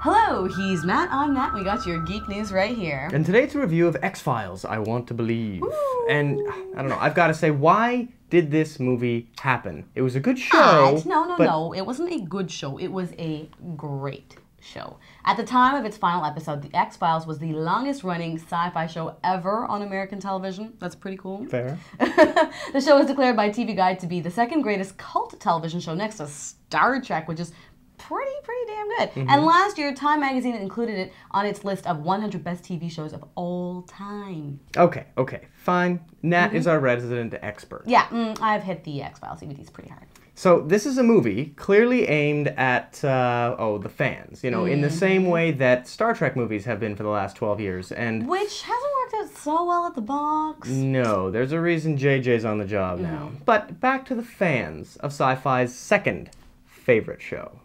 Hello, he's Matt, I'm Nat, we got your geek news right here. And today it's a review of X-Files, I Want to Believe. Ooh. And, I don't know, I've got to say, why did this movie happen? It was a good show. No, it wasn't a good show, it was a great show. At the time of its final episode, The X-Files was the longest running sci-fi show ever on American television. That's pretty cool. Fair. The show was declared by TV Guide to be the second greatest cult television show next to Star Trek, which is pretty damn good. Mm-hmm. And last year, Time Magazine included it on its list of 100 best TV shows of all time. Okay, fine. Nat is our resident expert. Yeah, I've hit the X-Files DVDs pretty hard. So this is a movie clearly aimed at, the fans, you know, in the same way that Star Trek movies have been for the last 12 years, and... Which hasn't worked out so well at the box. No, there's a reason JJ's on the job now. But back to the fans of sci-fi's second favorite show.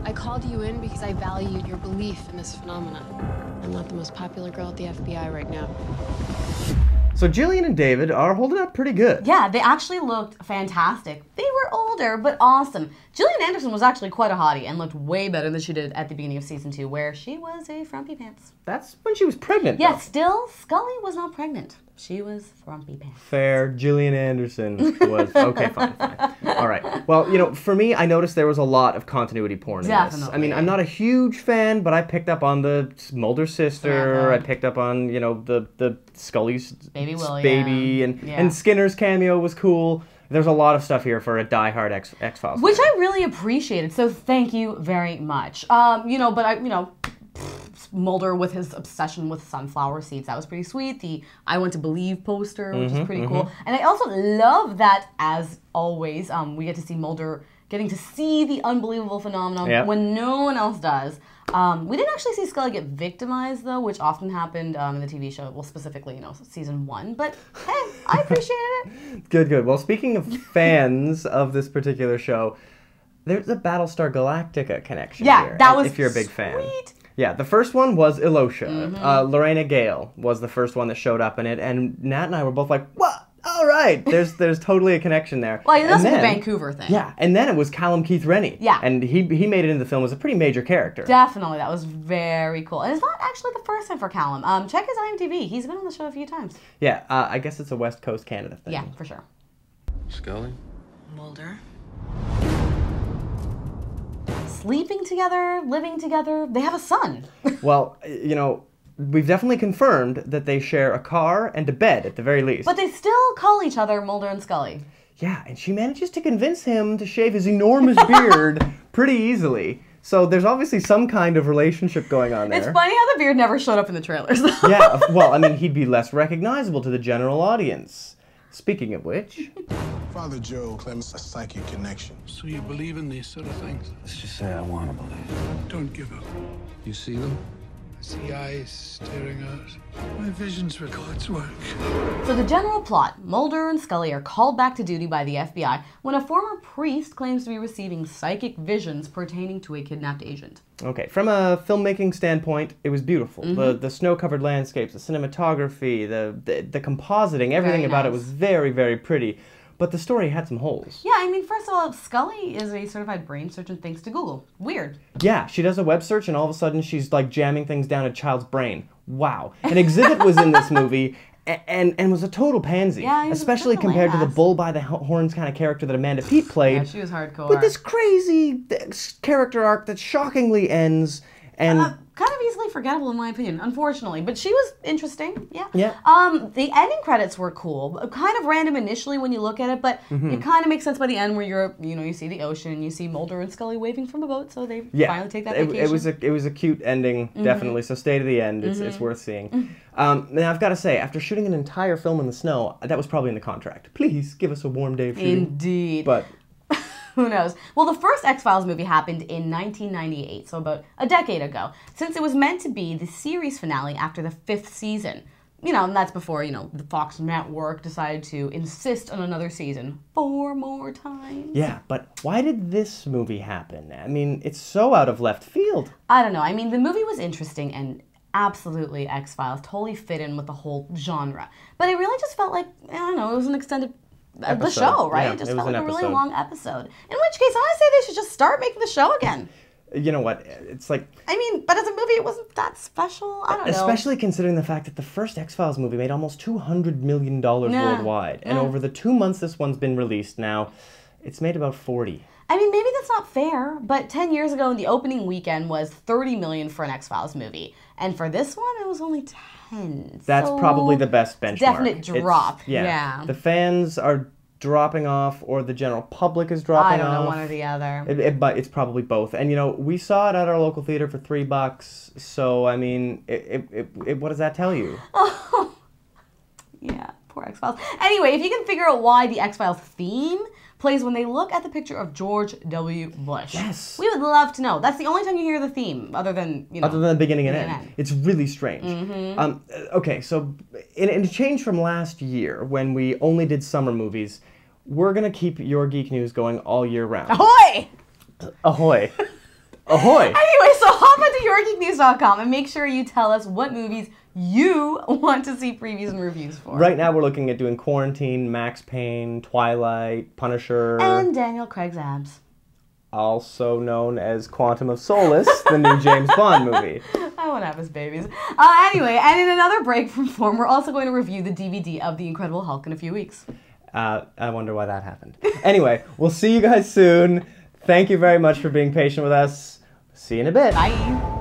I called you in because I valued your belief in this phenomenon. I'm not the most popular girl at the FBI right now. So Jillian and David are holding up pretty good. Yeah, they actually looked fantastic. They were older, but awesome. Gillian Anderson was actually quite a hottie and looked way better than she did at the beginning of season 2, where she was a frumpy pants. That's when she was pregnant, Yeah, though. still, Scully was not pregnant. She was frumpy pants. Fair. Gillian Anderson was... Okay, fine. All right. Well, you know, for me, I noticed there was a lot of continuity porn in this. I mean, I'm not a huge fan, but I picked up on the Mulder sister. I picked up on, you know, the Scully's baby William. Baby, and Skinner's cameo was cool. There's a lot of stuff here for a diehard X-Files Which fan. I really appreciated, so thank you very much. Mulder with his obsession with sunflower seeds, that was pretty sweet. The I Want to Believe poster, which is pretty cool. And I also love that, as always, we get to see Mulder getting to see the unbelievable phenomenon when no one else does. We didn't actually see Scully get victimized, though, which often happened in the TV show, well, specifically, season 1. But, hey, I appreciated it. Good. Well, speaking of fans of this particular show, there's a Battlestar Galactica connection here. That was if you're a big fan. Sweet. Yeah, the first one was Ilosha. Lorena Gale was the first one that showed up in it, and Nat and I were both like, what? All right, there's totally a connection there. Well, that's the Vancouver thing. Yeah, and then it was Callum Keith Rennie. Yeah. And he made it into the film as a pretty major character. Definitely, that was very cool. And it's not actually the first time for Callum. Check his IMDb. He's been on the show a few times. Yeah, I guess it's a West Coast Canada thing. Yeah, for sure. Scully? Mulder? Sleeping together, living together, they have a son. Well, you know, we've definitely confirmed that they share a car and a bed at the very least. But they still call each other Mulder and Scully. Yeah, and she manages to convince him to shave his enormous beard pretty easily. So there's obviously some kind of relationship going on there. It's funny how the beard never showed up in the trailers, though. Yeah, well, I mean, he'd be less recognizable to the general audience. Speaking of which... Father Joe claims a psychic connection. So you believe in these sort of things? Let's just say I want to believe. Don't give up. You see them? I see eyes staring out. My visions were God's work. So the general plot, Mulder and Scully are called back to duty by the FBI when a former priest claims to be receiving psychic visions pertaining to a kidnapped agent. Okay, from a filmmaking standpoint, it was beautiful. The snow-covered landscapes, the cinematography, the compositing, everything about it was very, very pretty. But the story had some holes. Yeah, I mean, first of all, Scully is a certified brain surgeon thanks to Google. Weird. Yeah, she does a web search and all of a sudden she's like jamming things down a child's brain. Wow. An exhibit was in this movie and was a total pansy. Yeah, especially compared to the bull by the horns kind of character that Amanda Peet played. Yeah, she was hardcore. With this crazy character arc that shockingly ends and... kind of easily forgettable in my opinion, unfortunately. But she was interesting, yeah. Yeah. The ending credits were cool. Kind of random initially when you look at it, but it kind of makes sense by the end where you see the ocean, you see Mulder and Scully waving from a boat, so they finally take that vacation. It was a cute ending, definitely. So stay to the end. It's worth seeing. Now I've got to say, after shooting an entire film in the snow, that was probably in the contract. Please give us a warm day of shooting. Indeed. But who knows? Well, the first X-Files movie happened in 1998, so about a decade ago, since it was meant to be the series finale after the 5th season. And that's before, the Fox network decided to insist on another season 4 more times. Yeah, but why did this movie happen? I mean, it's so out of left field. I don't know. I mean, the movie was interesting and absolutely X-Files, totally fit in with the whole genre. But it really just felt like, I don't know, it was an extended the show, right? Yeah, it just it was felt like an a really episode. long episode. In which case, I say they should just start making the show again. you know what? It's like... I mean, but as a movie, it wasn't that special. I don't know. Especially considering the fact that the first X-Files movie made almost $200 million worldwide. And over the 2 months this one's been released now, it's made about 40. I mean, maybe that's not fair, but 10 years ago, the opening weekend was $30 million for an X-Files movie. And for this one, it was only 10. That's probably the best benchmark. Definite drop. Yeah. The fans are dropping off, or the general public is dropping off. I don't know, one or the other. It's probably both. And, you know, we saw it at our local theater for $3, so, I mean, what does that tell you? Oh, yeah, poor X-Files. Anyway, if you can figure out why the X-Files theme plays when they look at the picture of George W. Bush. Yes. We would love to know. That's the only time you hear the theme, other than, you know. Other than the beginning and end. It's really strange. Okay, so in a change from last year, when we only did summer movies, we're going to keep Your Geek News going all year round. Ahoy! Ahoy. Ahoy! Anyway, so hop onto yourgeeknews.com and make sure you tell us what movies you want to see previews and reviews for. Right now we're looking at doing Quarantine, Max Payne, Twilight, Punisher. And Daniel Craig's abs. Also known as Quantum of Solace, the new James Bond movie. I want to have his babies. Anyway, and in another break from form, we're also going to review the DVD of The Incredible Hulk in a few weeks. I wonder why that happened. Anyway, we'll see you guys soon. Thank you very much for being patient with us. See you in a bit. Bye.